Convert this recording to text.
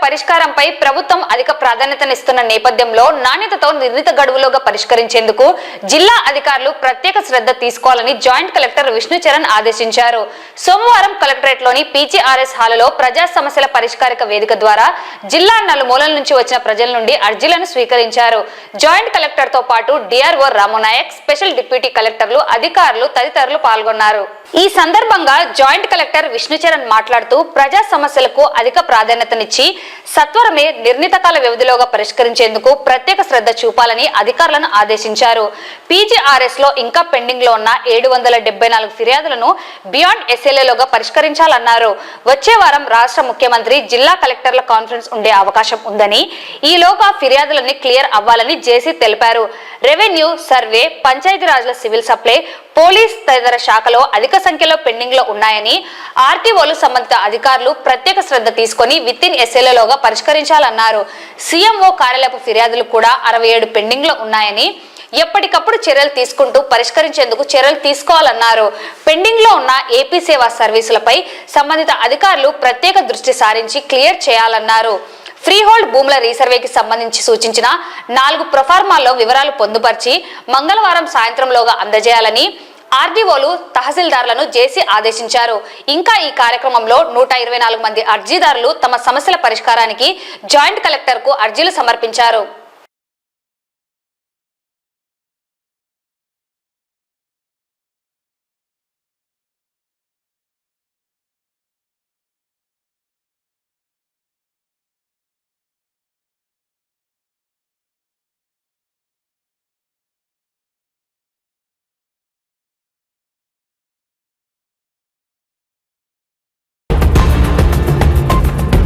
పరిష్కారంపై ప్రభుత్వం అధిక ప్రాధాన్యతనిస్తున్న నేపథ్యంలో నాణ్యతతో నిర్ణీత గడువులోగా పరిష్కరించేందుకు జిల్లా అధికారులు ప్రత్యేక శ్రద్ధ తీసుకోవాలని జాయింట్ కలెక్టర్ విష్ణుచరణ్ ఆదేశించారు. సోమవారం కలెక్టరేట్లోని పీజీఆర్ఎస్ హాలులో ప్రజా సమస్యల పరిష్కారిక వేదిక ద్వారా జిల్లా నలుమూలల నుంచి వచ్చిన ప్రజల నుండి అర్జీలను స్వీకరించారు. జాయింట్ కలెక్టర్ తో పాటు డిఆర్ఓ రామునాయక్, స్పెషల్ డిప్యూటీ కలెక్టర్లు, అధికారులు తదితరులు పాల్గొన్నారు. ఈ సందర్భంగా జాయింట్ కలెక్టర్ విష్ణుచరణ్ మాట్లాడుతూ ప్రజా సమస్యలకు అధిక ప్రాధాన్యతనిచ్చి సత్వరమే నిర్ణీత కాల వ్యవధిలోగా పరిష్కరించేందుకు ప్రత్యేక శ్రద్ధ చూపాలని అధికారులను ఆదేశించారు. పీజీఆర్ఎస్ లో ఇంకా పెండింగ్ లో ఉన్న 774 ఫిర్యాదులను బియాండ్ ఎస్ఎల్ఏలోగా పరిష్కరించాలన్నారు. వచ్చే వారం రాష్ట్ర ముఖ్యమంత్రి జిల్లా కలెక్టర్ల కాన్ఫరెన్స్ ఉండే అవకాశం ఉందని, ఈలోగా ఫిర్యాదులన్నీ క్లియర్ అవ్వాలని జేసీ తెలిపారు. రెవెన్యూ, సర్వే, పంచాయతీరాజ్ల సివిల్ సప్లై, పోలీస్ తదితర శాఖలో అధిక సంఖ్యలో పెండింగ్ లో ఉన్నాయని, ఆర్టీఓలు సంబంధిత అధికారులు ప్రత్యేక శ్రద్ధ తీసుకుని విత్-ఇన్ ఎస్ఎల్ఏలోగా పరిష్కరించాలన్నారు. సీఎంఓ కార్యాలయపు ఫిర్యాదులు కూడా 67 పెండింగ్ లో ఉన్నాయని, ఎప్పటికప్పుడు చర్యలు తీసుకుంటూ పరిష్కరించేందుకు చర్యలు తీసుకోవాలన్నారు. పెండింగ్ లో ఉన్న ఏపీ సేవా సర్వీసులపై సంబంధిత అధికారులు ప్రత్యేక దృష్టి సారించి క్లియర్ చేయాలన్నారు. ఫ్రీ హోల్డ్ భూముల రీసర్వేకి సంబంధించి సూచించిన 4 ప్రొఫార్మాల్లో వివరాలు పొందుపరిచి మంగళవారం సాయంత్రంలోగా అందజేయాలని ఆర్డీఓలు, తహసీల్దార్లను జేసీ ఆదేశించారు. ఇంకా ఈ కార్యక్రమంలో 124 మంది అర్జీదారులు తమ సమస్యల పరిష్కారానికి జాయింట్ కలెక్టర్ కు అర్జీలు సమర్పించారు.